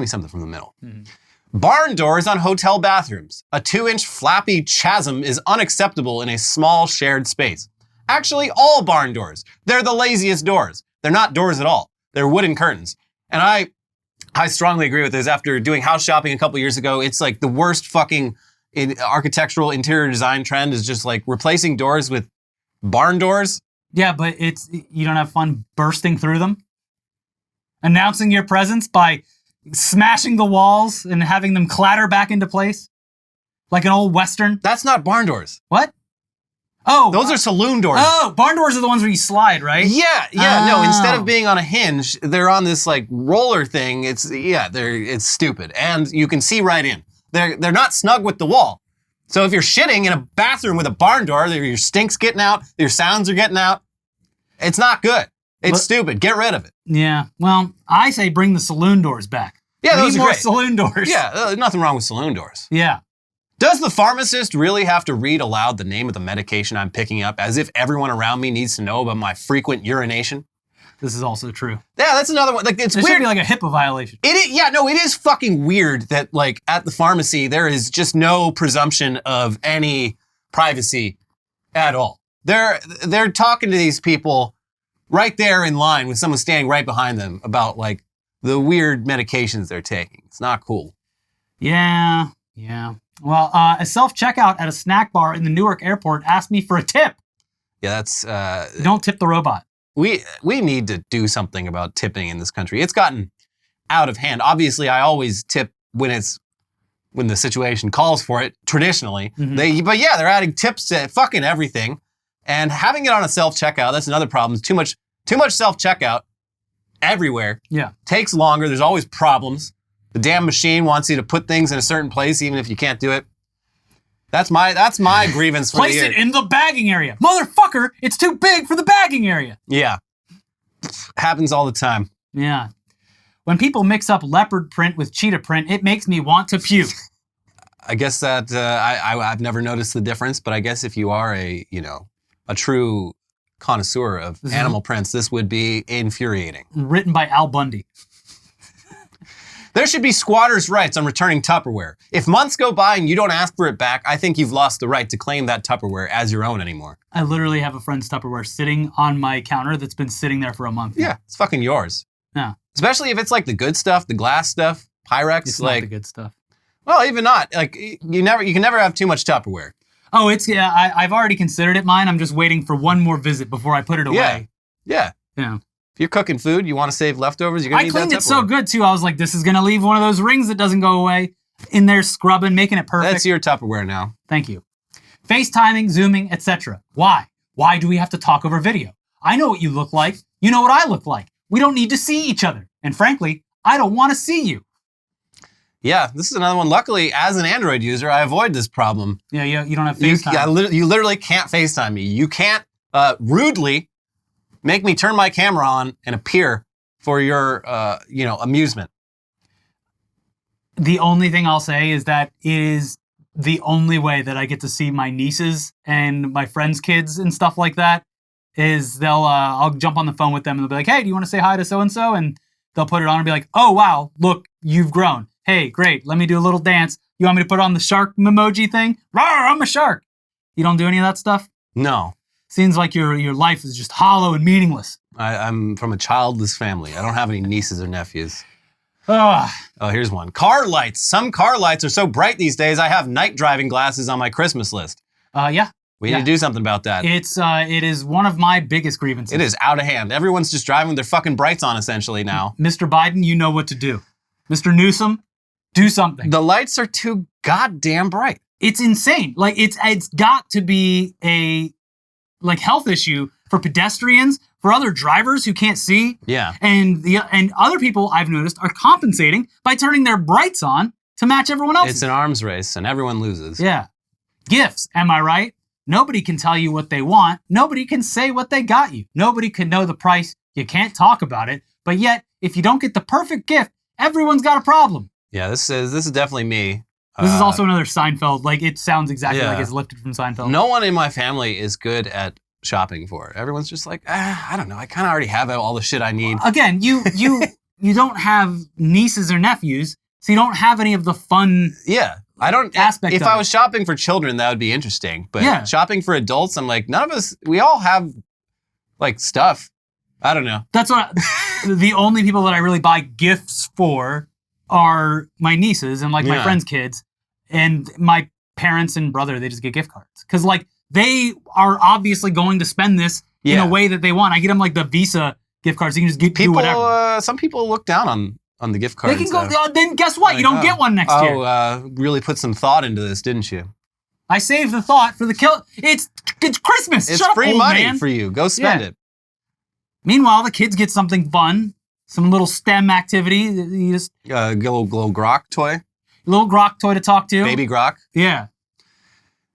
something from the middle. Mhm. Barn doors on hotel bathrooms. A 2-inch flappy chasm is unacceptable in a small shared space. Actually, all barn doors. They're the laziest doors. They're not doors at all. They're wooden curtains. And I strongly agree with this. After doing house shopping a couple years ago, it's like the worst fucking architectural interior design trend is just like replacing doors with barn doors. Yeah, but you don't have fun bursting through them? Announcing your presence by smashing the walls and having them clatter back into place? Like an old Western? That's not barn doors. What? Oh. Those are saloon doors. Oh, barn doors are the ones where you slide, right? Yeah. No, Oh. instead of being on a hinge, they're on this like roller thing. It's stupid. And you can see right in. They're not snug with the wall. So if you're shitting in a bathroom with a barn door, your stink's getting out, your sounds are getting out. It's not good. It's stupid. Get rid of it. Yeah. Well, I say bring the saloon doors back. Yeah, We those need are more great. saloon doors. Yeah, nothing wrong with saloon doors. Yeah. Does the pharmacist really have to read aloud the name of the medication I'm picking up as if everyone around me needs to know about my frequent urination? This is also true. Yeah, that's another one. Like, it's There weird. should be like a HIPAA violation. It is fucking weird that like at the pharmacy there is just no presumption of any privacy at all. They're talking to these people right there in line with someone standing right behind them about like the weird medications they're taking. It's not cool. Yeah. Well, a self-checkout at a snack bar in the Newark airport asked me for a tip. Yeah, that's Don't tip the robot. we need to do something about tipping in this country. It's gotten out of hand. Obviously, I always tip when the situation calls for it, traditionally. Mhm. But yeah, they're adding tips to fucking everything. And having it on a self-checkout, that's another problem. Too much self-checkout everywhere. Yeah. Takes longer. There's always problems. The damn machine wants you to put things in a certain place, even if you can't do it. That's my grievance for Place the year. it in the bagging area. Motherfucker, it's too big for the bagging area. Yeah. Happens all the time. Yeah. When people mix up leopard print with cheetah print, it makes me want to puke. I guess that I've never noticed the difference, but I guess if you are a true connoisseur of animal prints, this would be infuriating. Written by Al Bundy. There should be squatters' rights on returning Tupperware. If months go by and you don't ask for it back, I think you've lost the right to claim that Tupperware as your own anymore. I literally have a friend's Tupperware sitting on my counter that's been sitting there for a month. Yeah, it's fucking yours. Yeah. Especially if it's like the good stuff, the glass stuff, Pyrex. It's like not the good stuff. Well, even not. Like you can never have too much Tupperware. Oh, I've already considered it mine. I'm just waiting for one more visit before I put it away. Yeah. Yeah. If you're cooking food, you want to save leftovers, you're going to need that Tupperware. I cleaned it so good, too. I was like, this is going to leave one of those rings that doesn't go away in there scrubbing, making it perfect. That's your Tupperware now. Thank you. FaceTiming, Zooming, etc. Why? Why do we have to talk over video? I know what you look like. You know what I look like. We don't need to see each other. And frankly, I don't want to see you. Yeah, this is another one. Luckily, as an Android user, I avoid this problem. Yeah, you don't have FaceTime. You literally can't FaceTime me. You can't rudely make me turn my camera on and appear for your, amusement. The only thing I'll say is that it is the only way that I get to see my nieces and my friends' kids and stuff like that is I'll jump on the phone with them and they'll be like, hey, do you want to say hi to so-and-so? And they'll put it on and be like, oh, wow, look, you've grown. Hey, great, let me do a little dance. You want me to put on the shark emoji thing? Rawr, I'm a shark. You don't do any of that stuff? No. Seems like your life is just hollow and meaningless. I'm from a childless family. I don't have any nieces or nephews. Ugh. Oh, here's one. Car lights. Some car lights are so bright these days, I have night driving glasses on my Christmas list. Yeah. We need to do something about that. It is one of my biggest grievances. It is out of hand. Everyone's just driving with their fucking brights on essentially now. Mr. Biden, you know what to do. Mr. Newsom, do something. The lights are too goddamn bright. It's insane. Like it's got to be a health issue for pedestrians, for other drivers who can't see. Yeah. And other people I've noticed are compensating by turning their brights on to match everyone else's. It's an arms race and everyone loses. Yeah. Gifts, am I right? Nobody can tell you what they want. Nobody can say what they got you. Nobody can know the price. You can't talk about it. But yet, if you don't get the perfect gift, everyone's got a problem. Yeah, this is definitely me. This is also another Seinfeld. Like, it sounds exactly like it's lifted from Seinfeld. No one in my family is good at shopping for. Everyone's just like, I don't know. I kind of already have all the shit I need. Again, you don't have nieces or nephews, so you don't have any of the fun. Yeah, I don't. Aspect. If I was shopping for children, that would be interesting. But shopping for adults, I'm like, none of us. We all have like stuff. I don't know. That's what. The only people that I really buy gifts for are my nieces and like my friends' kids, and my parents and brother. They just get gift cards because like they are obviously going to spend this in a way that they want. I get them like the Visa gift cards. You can just do whatever. Some people look down on the gift cards. They can go. Then guess what? You don't get one next year. Really put some thought into this, didn't you? I saved the thought for the kill. It's Christmas. It's Shut free up, money man. for you. Go spend it. Meanwhile, the kids get something fun, some little STEM activity. You just little Grok toy. Little Grok toy to talk to. Baby Grok. Yeah.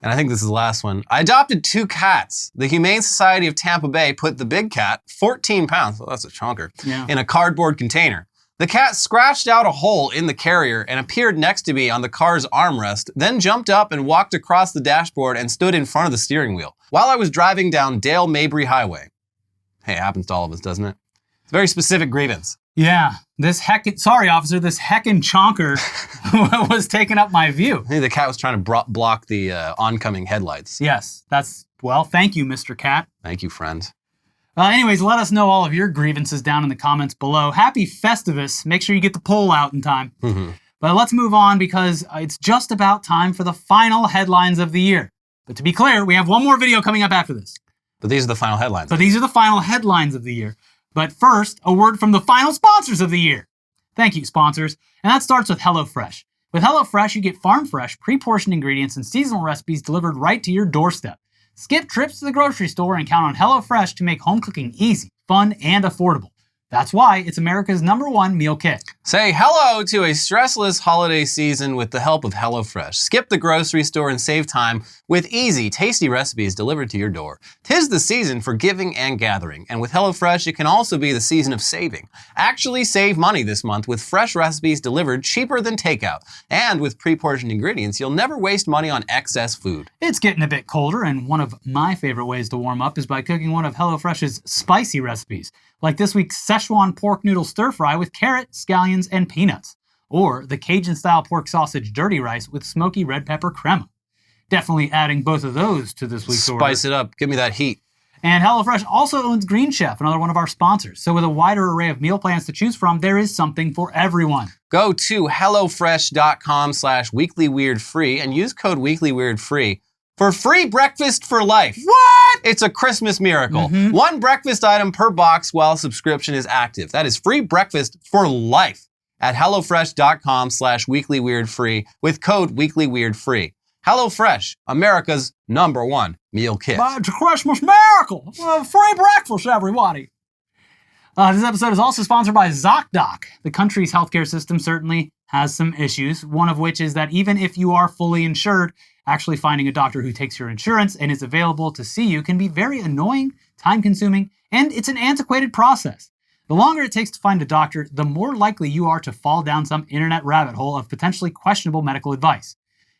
And I think this is the last one. I adopted 2 cats. The Humane Society of Tampa Bay put the big cat, 14 pounds, well, that's a chonker, in a cardboard container. The cat scratched out a hole in the carrier and appeared next to me on the car's armrest, then jumped up and walked across the dashboard and stood in front of the steering wheel while I was driving down Dale Mabry Highway. Hey, it happens to all of us, doesn't it? It's a very specific grievance. Yeah. This officer, this heckin' chonker was taking up my view. I think the cat was trying to block the oncoming headlights. Yes, thank you, Mr. Cat. Thank you, friend. Anyways, let us know all of your grievances down in the comments below. Happy Festivus. Make sure you get the poll out in time. Mm-hmm. But let's move on because it's just about time for the final headlines of the year. But to be clear, we have one more video coming up after this. But these are the final headlines. Of the year. But first, a word from the final sponsors of the year. Thank you, sponsors. And that starts with HelloFresh. With HelloFresh, you get farm-fresh, pre-portioned ingredients and seasonal recipes delivered right to your doorstep. Skip trips to the grocery store and count on HelloFresh to make home cooking easy, fun, and affordable. That's why it's America's #1 meal kit. Say hello to a stressless holiday season with the help of HelloFresh. Skip the grocery store and save time with easy, tasty recipes delivered to your door. 'Tis the season for giving and gathering, and with HelloFresh, it can also be the season of saving. Actually save money this month with fresh recipes delivered cheaper than takeout. And with pre-portioned ingredients, you'll never waste money on excess food. It's getting a bit colder, and one of my favorite ways to warm up is by cooking one of HelloFresh's spicy recipes, like this week's Szechuan pork noodle stir fry with carrot, scallions, and peanuts, or the Cajun-style pork sausage dirty rice with smoky red pepper crema. Definitely adding both of those to this week's order. Spice it up. Give me that heat. And HelloFresh also owns Green Chef, another one of our sponsors. So with a wider array of meal plans to choose from, there is something for everyone. Go to hellofresh.com/weeklyweirdfree and use code weeklyweirdfree for free breakfast for life. What? It's a Christmas miracle. One breakfast item per box while subscription is active. That is free breakfast for life at hellofresh.com/weeklyweirdfree with code weeklyweirdfree. HelloFresh, America's #1 meal kit. It's a Christmas miracle. Free breakfast, everybody. This episode is also sponsored by ZocDoc. The country's healthcare system certainly has some issues, one of which is that even if you are fully insured, actually finding a doctor who takes your insurance and is available to see you can be very annoying, time-consuming, and it's an antiquated process. The longer it takes to find a doctor, the more likely you are to fall down some internet rabbit hole of potentially questionable medical advice.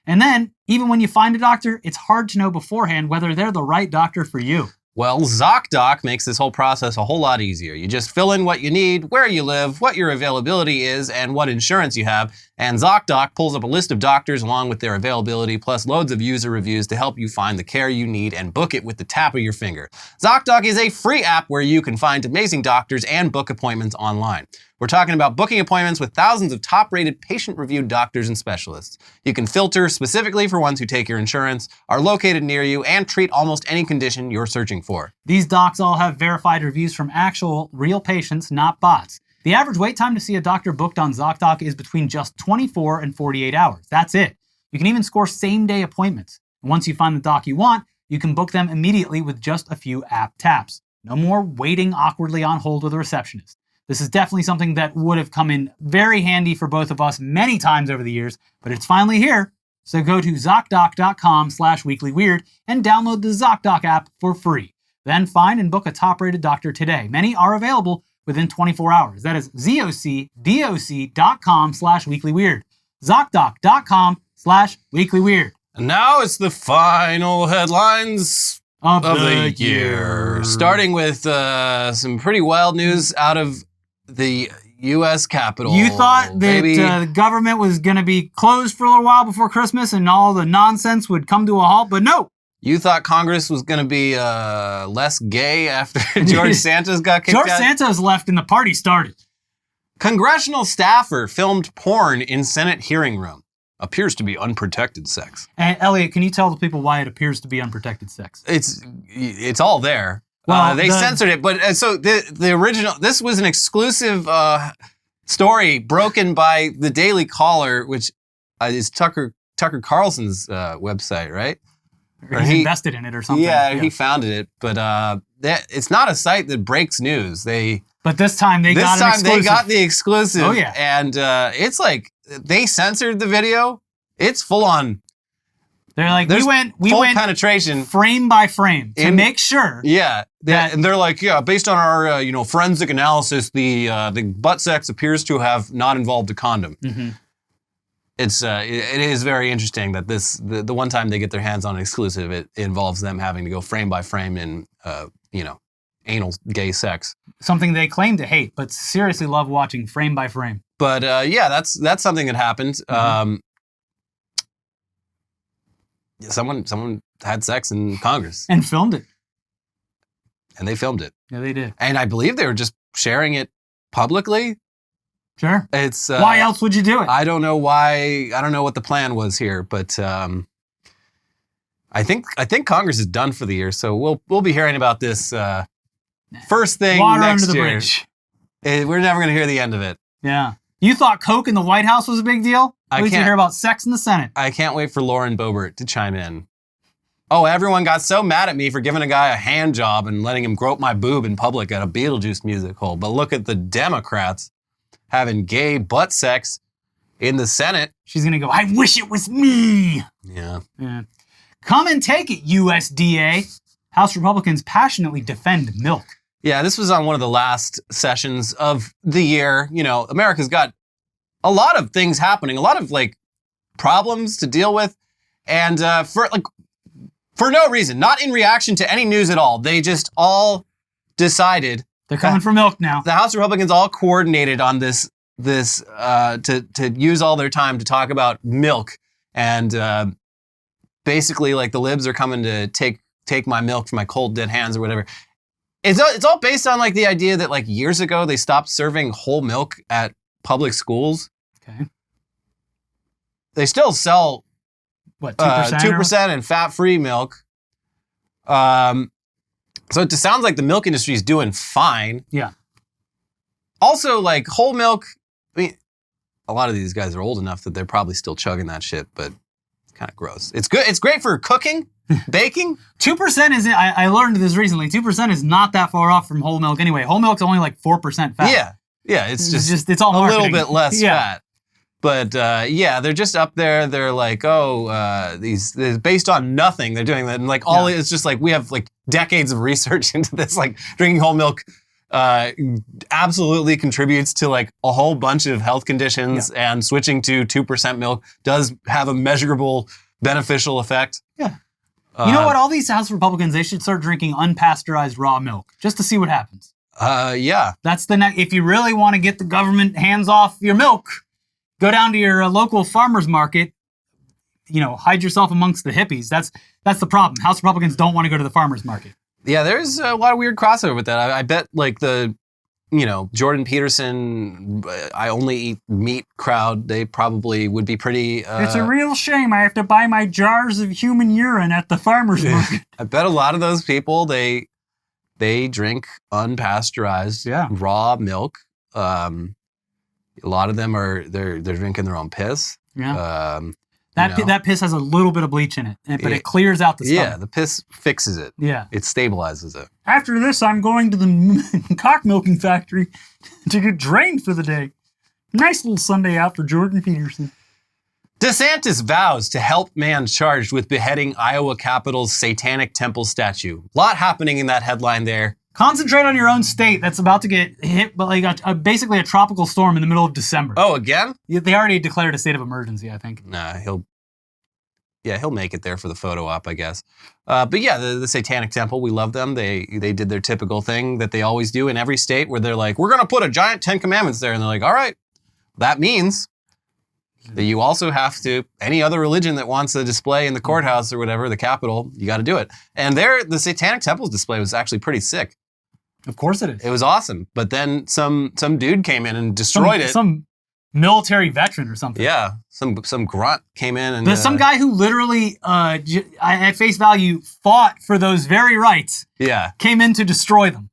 And then, even when you find a doctor, it's hard to know beforehand whether they're the right doctor for you. Well, ZocDoc makes this whole process a whole lot easier. You just fill in what you need, where you live, what your availability is, and what insurance you have, and ZocDoc pulls up a list of doctors along with their availability, plus loads of user reviews to help you find the care you need and book it with the tap of your finger. ZocDoc is a free app where you can find amazing doctors and book appointments online. We're talking about booking appointments with thousands of top-rated, patient-reviewed doctors and specialists. You can filter specifically for ones who take your insurance, are located near you, and treat almost any condition you're searching for. These docs all have verified reviews from actual, real patients, not bots. The average wait time to see a doctor booked on ZocDoc is between just 24 and 48 hours. That's it. You can even score same-day appointments. Once you find the doc you want, you can book them immediately with just a few app taps. No more waiting awkwardly on hold with a receptionist. This is definitely something that would have come in very handy for both of us many times over the years, but it's finally here. So go to ZocDoc.com/weeklyweird and download the ZocDoc app for free. Then find and book a top-rated doctor today. Many are available within 24 hours. That is ZocDoc.com/weeklyweird. ZocDoc.com/weeklyweird. And now it's the final headlines Of of the the year. Starting with some pretty wild news out of the U.S. Capitol. You thought that Baby. the government was going to be closed for a little while before Christmas and all the nonsense would come to a halt, but no. You thought Congress was going to be less gay after George Santos got kicked George out? Santos left and the party started. Congressional staffer filmed porn in Senate hearing room. Appears to be unprotected sex. And Elliot, can you tell the people why it appears to be unprotected sex? It's all there. Well, they censored it, but so the original, this was an exclusive story broken by the Daily Caller, which is Tucker Carlson's website, right? Or he's invested in it or something. Yeah, he founded it, but it's not a site that breaks news. But this time they got an exclusive. They got the exclusive. Oh, yeah. And it's like they censored the video. It's full on. They're like, There's we full went penetration frame by frame to make sure. Yeah, that- and they're like, yeah, based on our forensic analysis, the butt sex appears to have not involved a condom. Mm-hmm. It is very interesting that the one time they get their hands on an exclusive, it involves them having to go frame by frame in anal gay sex. Something they claim to hate, but seriously love watching frame by frame. But yeah, that's something that happened. Mm-hmm. Someone had sex in Congress. And filmed it. And they filmed it. Yeah, they did. And I believe they were just sharing it publicly. Sure. It's why else would you do it? I don't know why. I don't know what the plan was here, but I think Congress is done for the year. So we'll be hearing about this first thing Water next under the year. bridge. We're never going to hear the end of it. Yeah. You thought Coke in the White House was a big deal? I At least you can't- hear about sex in the Senate. I can't wait for Lauren Boebert to chime in. Oh, everyone got so mad at me for giving a guy a hand job and letting him grope my boob in public at a Beetlejuice musical. But look at the Democrats. having gay butt sex in the Senate. She's going to go, I wish it was me. Yeah. Yeah. Come and take it, USDA. House Republicans passionately defend milk. Yeah, this was on one of the last sessions of the year. You know, America's got a lot of things happening, a lot of like problems to deal with. And for no reason, not in reaction to any news at all, they just all decided They're coming for milk now. the House Republicans all coordinated on this to use all their time to talk about milk. And basically, like, the libs are coming to take my milk from my cold dead hands or whatever. It's all based on like the idea that like years ago they stopped serving whole milk at public schools. Okay. They still sell What, 2%? 2% and fat-free milk. So it just sounds like the milk industry is doing fine. Yeah. Also, like, whole milk, I mean, a lot of these guys are old enough that they're probably still chugging that shit, but it's kind of gross. It's good. It's great for cooking, baking. 2% is, I learned this recently, 2% is not that far off from whole milk anyway. Whole milk's only like 4% fat. Yeah. Yeah, it's just it's all a marketing. little bit less Yeah. fat. But yeah, they're just up there. They're like, they're based on nothing. They're doing that. And like it's just like, we have like decades of research into this. Like, drinking whole milk absolutely contributes to like a whole bunch of health conditions, and switching to 2% milk does have a measurable beneficial effect. Yeah. You know what? All these House Republicans, they should start drinking unpasteurized raw milk just to see what happens. Yeah. That's the next. If you really want to get the government hands off your milk, go down to your local farmer's market. You know, hide yourself amongst the hippies. That's the problem. House Republicans don't want to go to the farmer's market. Yeah, there's a lot of weird crossover with that. I bet like the, Jordan Peterson, I only eat meat crowd, they probably would be pretty... It's a real shame. I have to buy my jars of human urine at the farmer's market. I bet a lot of those people, they drink unpasteurized raw milk. A lot of them they're drinking their own piss. Yeah. That piss has a little bit of bleach in it, but it clears out the stomach. Yeah, the piss fixes it. Yeah. It stabilizes it. After this, I'm going to the cock milking factory to get drained for the day. Nice little Sunday out for Jordan Peterson. DeSantis vows to help man charged with beheading Iowa Capitol's Satanic Temple statue. A lot happening in that headline there. Concentrate on your own state that's about to get hit, but like basically a tropical storm in the middle of December. Oh, again? They already declared a state of emergency, I think. Nah, he'll make it there for the photo op, I guess. But yeah, the Satanic Temple, we love them. They did their typical thing that they always do in every state, where they're like, we're going to put a giant 10 Commandments there. And they're like, all right, that means that you also have to, any other religion that wants a display in the courthouse or whatever, the Capitol, you got to do it. And the Satanic Temple's display was actually pretty sick. Of course it is. It was awesome. But then some dude came in and destroyed it. Some military veteran or something. Yeah. Some grunt came in and... some guy who literally, at face value, fought for those very rights. Yeah. Came in to destroy them.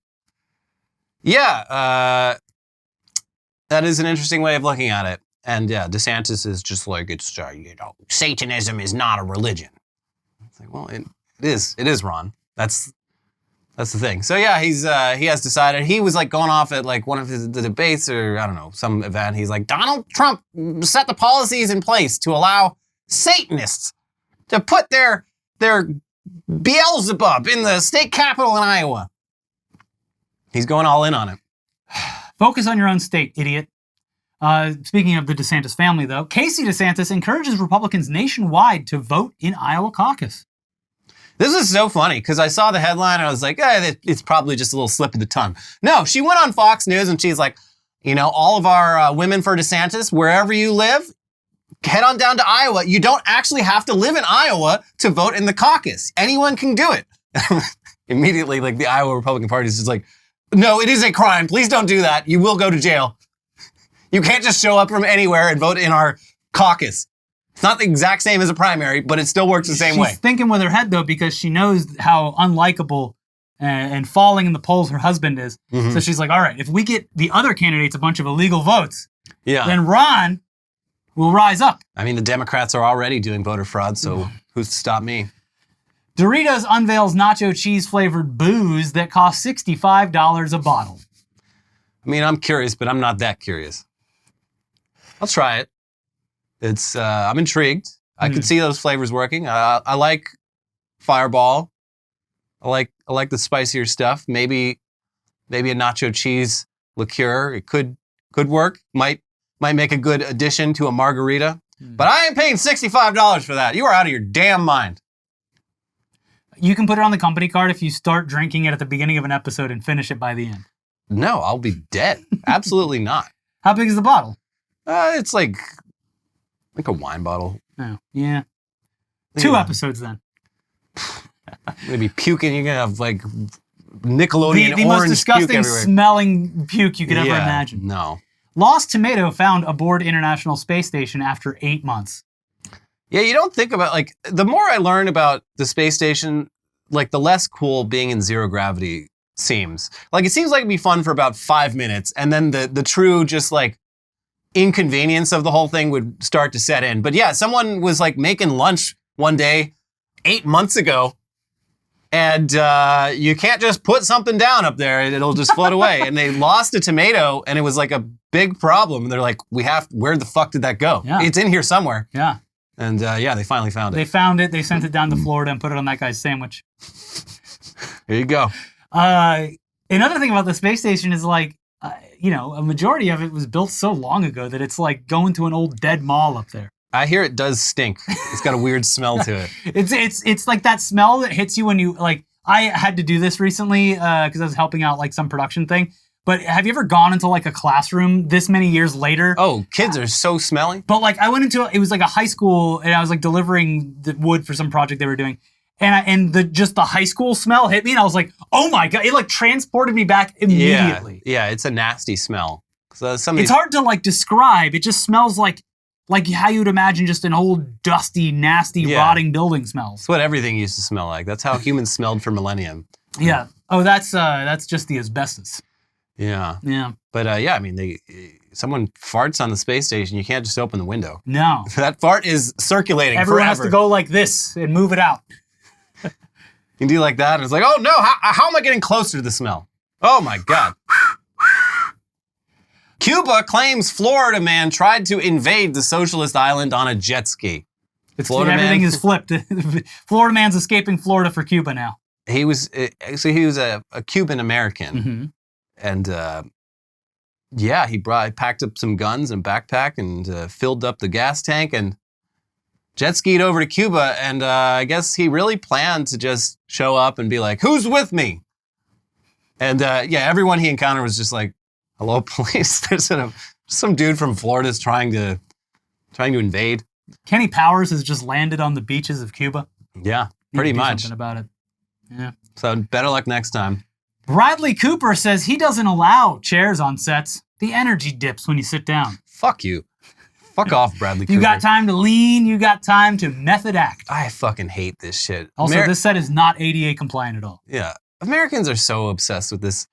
Yeah. That is an interesting way of looking at it. And yeah, DeSantis is just like, it's, Satanism is not a religion. It's like, well, it is, Ron. That's the thing. So yeah, he has decided. He was like going off at like one of the debates or I don't know, some event. He's like, Donald Trump set the policies in place to allow Satanists to put their Beelzebub in the state capitol in Iowa. He's going all in on it. Focus on your own state, idiot. Speaking of the DeSantis family, though, Casey DeSantis encourages Republicans nationwide to vote in Iowa caucus. This is so funny because I saw the headline and I was like, it's probably just a little slip of the tongue. No, she went on Fox News and she's like, all of our women for DeSantis, wherever you live, head on down to Iowa. You don't actually have to live in Iowa to vote in the caucus. Anyone can do it. Immediately, like the Iowa Republican Party is just like, no, it is a crime. Please don't do that. You will go to jail. You can't just show up from anywhere and vote in our caucus. It's not the exact same as a primary, but it still works the same way. She's thinking with her head, though, because she knows how unlikable and falling in the polls her husband is. Mm-hmm. So she's like, all right, if we get the other candidates a bunch of illegal votes, then Ron will rise up. I mean, the Democrats are already doing voter fraud, so who's to stop me? Doritos unveils nacho cheese-flavored booze that costs $65 a bottle. I mean, I'm curious, but I'm not that curious. I'll try it. It's I'm intrigued. I can see those flavors working. I like Fireball. I like the spicier stuff. Maybe a nacho cheese liqueur. It could work. Might make a good addition to a margarita. But I ain't paying $65 for that. You are out of your damn mind. You can put it on the company card if you start drinking it at the beginning of an episode and finish it by the end. No, I'll be dead. Absolutely not. How big is the bottle? It's like a wine bottle. Oh, yeah. 2 episodes then. I'm gonna be puking. You're gonna have like Nickelodeon the orange most disgusting puke everywhere. smelling puke you could ever imagine. No. Lost tomato found aboard International Space Station after 8 months. Yeah, you don't think about, like, the more I learn about the space station, like, the less cool being in zero gravity seems. Like, it seems like it'd be fun for about 5 minutes, and then the true just, like, inconvenience of the whole thing would start to set in. But yeah, someone was, like, making lunch one day 8 months ago, and you can't just put something down up there, it'll just float away. And they lost a tomato, and it was, like, a big problem. And they're like, where the fuck did that go? Yeah. It's in here somewhere. Yeah. And yeah, they finally found it. They found it. They sent it down to Florida and put it on that guy's sandwich. Here you go. Another thing about the space station is like, a majority of it was built so long ago that it's like going to an old dead mall up there. I hear it does stink. It's got a weird smell to it. It's like that smell that hits you when you like. I had to do this recently because I was helping out like some production thing. But have you ever gone into like a classroom this many years later? Oh, kids are so smelly. But like I went into, it was like a high school and I was like delivering the wood for some project they were doing. And the high school smell hit me and I was like, oh my God, it like transported me back immediately. Yeah, it's a nasty smell. So it's hard to like describe. It just smells like how you would imagine just an old dusty, nasty, rotting building smells. That's what everything used to smell like. That's how humans smelled for millennium. Yeah. Oh, that's just the asbestos. Yeah. Yeah. But yeah, I mean, someone farts on the space station, you can't just open the window. No. That fart is circulating Everyone forever. has to go like this and move it out. You can do like that, and it's like, oh no, how am I getting closer to the smell? Oh my God. Cuba claims Florida man tried to invade the socialist island on a jet ski. Everything is flipped. Florida man's escaping Florida for Cuba now. He was a Cuban American. Mm-hmm. And yeah, he packed up some guns and backpack and filled up the gas tank and jet skied over to Cuba. And I guess he really planned to just show up and be like, "Who's with me?" And yeah, everyone he encountered was just like, "Hello, police." There's some dude from Florida is trying to invade. Kenny Powers has just landed on the beaches of Cuba. Yeah, pretty much. Something about it. Yeah. So better luck next time. Bradley Cooper says he doesn't allow chairs on sets. The energy dips when you sit down. Fuck you. Fuck off, Bradley Cooper. You got time to lean. You got time to method act. I fucking hate this shit. Also, this set is not ADA compliant at all. Yeah. Americans are so obsessed with this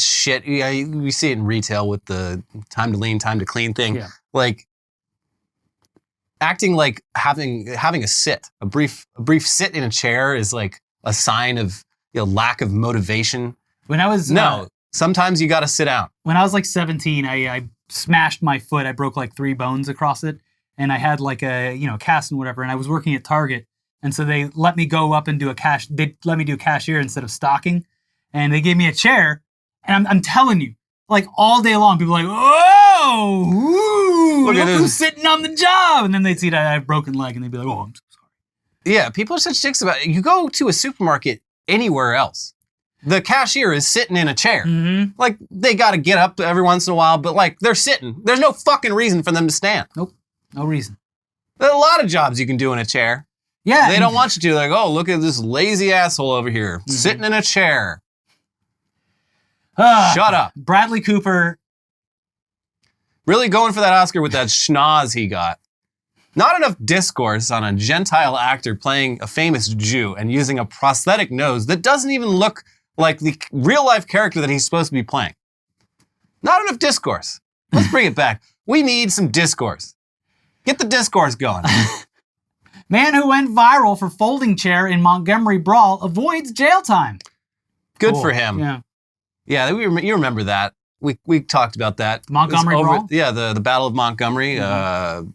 shit. We see it in retail with the time to lean, time to clean thing. Yeah. Like acting like having a sit, a brief sit in a chair is like a sign of lack of motivation. When I was sometimes you got to sit down. When I was like 17, I smashed my foot. I broke like 3 bones across it, and I had like a cast and whatever. And I was working at Target, and so they let me go up and do They let me do cashier instead of stocking, and they gave me a chair. And I'm telling you, like all day long, people are like, "Oh, ooh, look who's sitting on the job," and then they'd see that I have a broken leg, and they'd be like, "Oh, I'm so sorry." Yeah, people are such dicks about it. You go to a supermarket anywhere else, the cashier is sitting in a chair. Mm-hmm. Like, they got to get up every once in a while, but like, they're sitting. There's no fucking reason for them to stand. Nope, no reason. There are a lot of jobs you can do in a chair. Yeah. They don't want you to. Like, oh, look at this lazy asshole over here, sitting in a chair. Shut up. Bradley Cooper. Really going for that Oscar with that schnoz he got. Not enough discourse on a Gentile actor playing a famous Jew and using a prosthetic nose that doesn't even look like the real-life character that he's supposed to be playing. Not enough discourse. Let's bring it back. We need some discourse. Get the discourse going. Man who went viral for folding chair in Montgomery brawl avoids jail time. Good for him. Yeah. Yeah, you remember that. we talked about that. Montgomery It was Brawl? Yeah, the Battle of Montgomery. A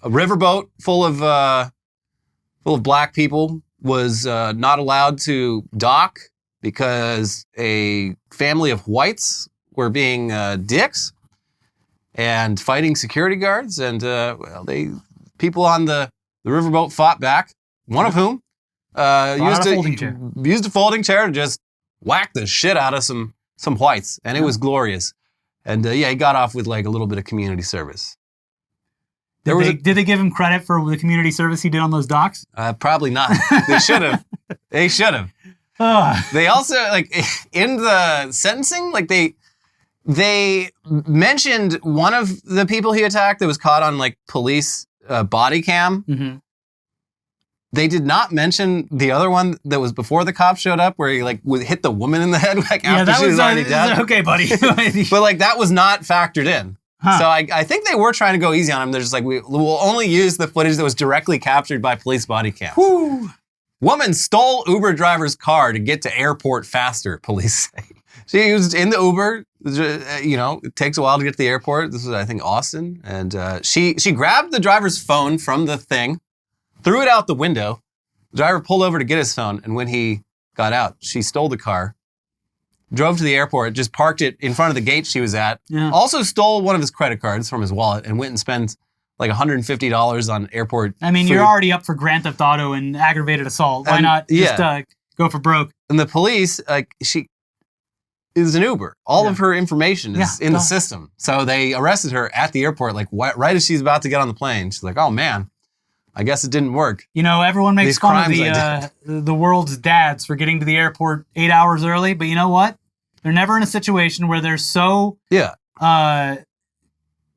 riverboat full of black people was not allowed to dock because a family of whites were being dicks and fighting security guards, and people on the riverboat fought back. One of whom used a folding chair to just whack the shit out of some whites, and it was glorious. And he got off with like a little bit of community service. Did they give him credit for the community service he did on those docks? Probably not. They should have. They should have. They also, like, in the sentencing, like, they mentioned one of the people he attacked that was caught on, like, police body cam. Mm-hmm. They did not mention the other one that was before the cops showed up, where he, like, would hit the woman in the head, like, after she was already dead. Okay, buddy. But, like, that was not factored in. Huh. So I think they were trying to go easy on him. They're just like, we'll only use the footage that was directly captured by police body cams. Whew. Woman stole Uber driver's car to get to airport faster, police say. She was in the Uber. It takes a while to get to the airport. This was, I think, Austin. And she grabbed the driver's phone from the thing, threw it out the window. The driver pulled over to get his phone. And when he got out, she stole the car, drove to the airport, just parked it in front of the gate she was at. Yeah. Also stole one of his credit cards from his wallet and went and spent like $150 on airport food. You're already up for Grand Theft Auto and aggravated assault. Why not just go for broke? And the police, she is an Uber. All of her information is in the system. So they arrested her at the airport, like right as she's about to get on the plane. She's like, oh man, I guess it didn't work. Everyone makes fun of the world's dads for getting to the airport 8 hours early, but you know what? They're never in a situation where they're so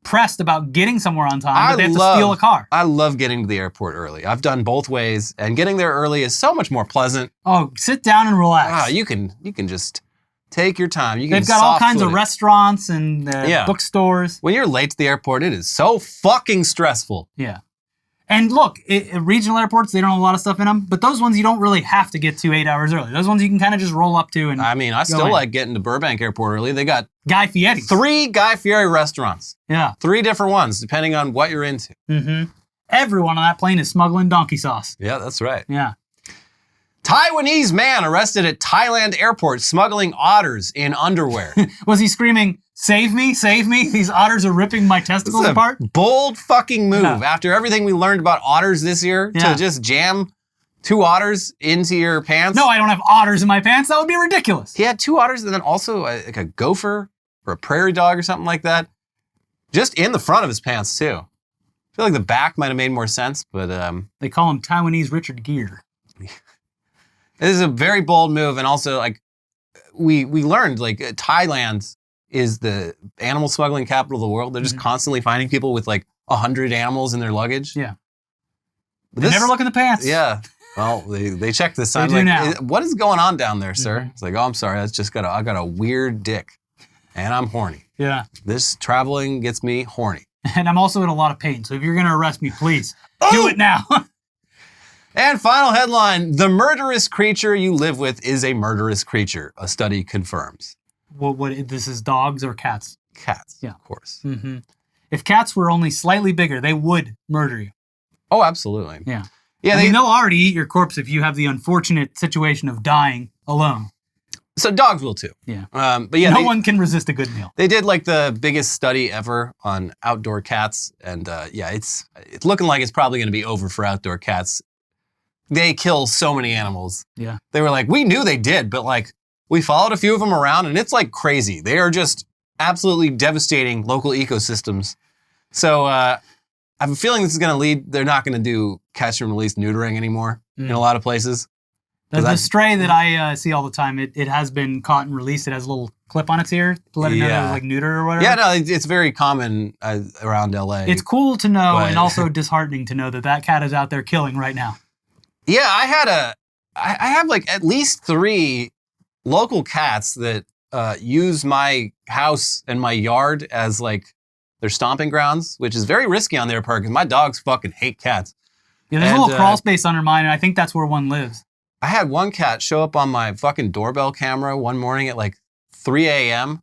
pressed about getting somewhere on time that they have to steal a car. I love getting to the airport early. I've done both ways, and getting there early is so much more pleasant. Oh, sit down and relax. You can just take your time. They've got all kinds of restaurants and bookstores. When you're late to the airport, it is so fucking stressful. Yeah. And look, regional airports, they don't have a lot of stuff in them, but those ones you don't really have to get to 8 hours early. Those ones you can kind of just roll up to. And I still like getting to Burbank Airport early. They got Guy Fieri's. 3 Guy Fieri restaurants. Yeah. 3 different ones, depending on what you're into. Mm-hmm. Everyone on that plane is smuggling donkey sauce. Yeah, that's right. Yeah. Taiwanese man arrested at Thailand airport smuggling otters in underwear. Was he screaming, save me, save me? These otters are ripping my testicles apart? Bold fucking move. Yeah. After everything we learned about otters this year, to just jam 2 otters into your pants. No, I don't have otters in my pants. That would be ridiculous. He had 2 otters and then also like a gopher or a prairie dog or something like that. Just in the front of his pants too. I feel like the back might have made more sense, but... They call him Taiwanese Richard Gere. This is a very bold move, and also like we learned like Thailand is the animal smuggling capital of the world. They're just constantly finding people with like 100 animals in their luggage. Yeah. They never look in the pants. Yeah. Well, they check this sign. They do now. What is going on down there, sir? It's like, oh, I'm sorry. I got a weird dick, and I'm horny. Yeah. This traveling gets me horny. And I'm also in a lot of pain. So if you're gonna arrest me, please do it now. And final headline, the murderous creature you live with is a murderous creature, a study confirms. What this is dogs or cats? Cats, yeah, of course. Mm-hmm. If cats were only slightly bigger, they would murder you. Oh, absolutely. Yeah. Yeah, they'll already eat your corpse if you have the unfortunate situation of dying alone. So dogs will too. Yeah. But yeah, no one can resist a good meal. They did like the biggest study ever on outdoor cats. And it's looking like it's probably going to be over for outdoor cats. They kill so many animals. Yeah. They were like, we knew they did, but like we followed a few of them around and it's like crazy. They are just absolutely devastating local ecosystems. So I have a feeling this is going to lead, they're not going to do catch and release neutering anymore in a lot of places. The stray that I see all the time, it has been caught and released. It has a little clip on its ear to let it know that it was like neuter or whatever. Yeah, no, it's very common around LA. It's cool to know and also disheartening to know that cat is out there killing right now. Yeah, I have like at least 3 local cats that use my house and my yard as like their stomping grounds, which is very risky on their part because my dogs fucking hate cats. Yeah, there's a little crawl space under mine, and I think that's where one lives. I had one cat show up on my fucking doorbell camera one morning at like 3 a.m.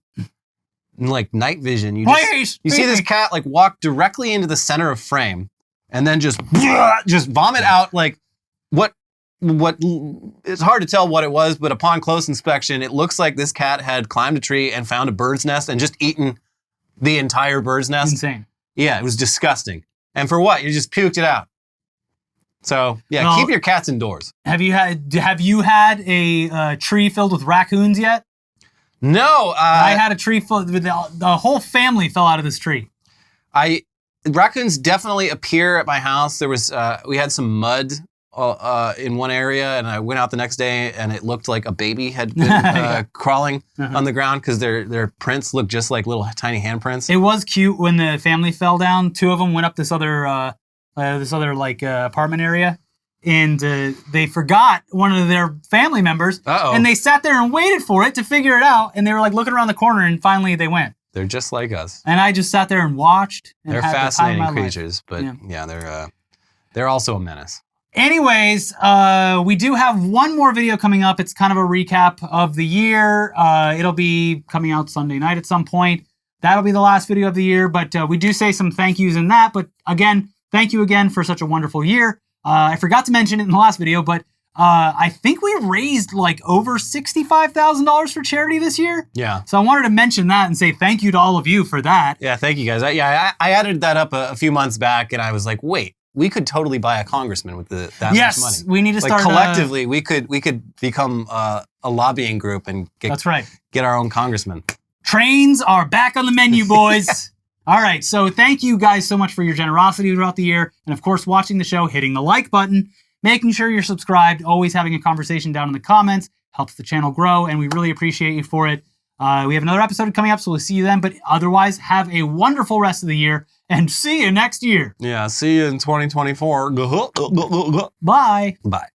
like night vision, you Please, see this cat like walk directly into the center of frame and then just vomit out like what it's hard to tell what it was, but upon close inspection, it looks like this cat had climbed a tree and found a bird's nest and just eaten the entire bird's nest. Insane. Yeah, it was disgusting. And for what? You just puked it out. So yeah, Well, keep your cats indoors. Have you had a tree filled with raccoons yet? No, I had a tree filled with the whole family fell out of this tree. Raccoons definitely appear at my house. There was we had some mud in one area, and I went out the next day, and it looked like a baby had been crawling on the ground because their prints look just like little tiny handprints. It was cute when the family fell down. Two of them went up this other apartment area, and they forgot one of their family members, and they sat there and waited for it to figure it out, and they were like looking around the corner, and finally they went. They're just like us. And I just sat there and watched. And they're had fascinating the time of my creatures, life. but they're also a menace. Anyways, we do have one more video coming up. It's kind of a recap of the year. It'll be coming out Sunday night at some point. That'll be the last video of the year, but we do say some thank yous in that. But again, thank you again for such a wonderful year. I forgot to mention it in the last video, but I think we raised like over $65,000 for charity this year. Yeah. So I wanted to mention that and say thank you to all of you for that. Yeah, thank you guys. I added that up a few months back, and I was like, wait, we could totally buy a congressman with that much money. Yes, we need to start collectively. We could become a lobbying group and that's right. Get our own congressman. Trains are back on the menu, boys. All right, so thank you guys so much for your generosity throughout the year, and of course, watching the show, hitting the like button, making sure you're subscribed, always having a conversation down in the comments, helps the channel grow, and we really appreciate you for it. We have another episode coming up, so we'll see you then, but otherwise, have a wonderful rest of the year, and see you next year. Yeah, see you in 2024. Bye. Bye.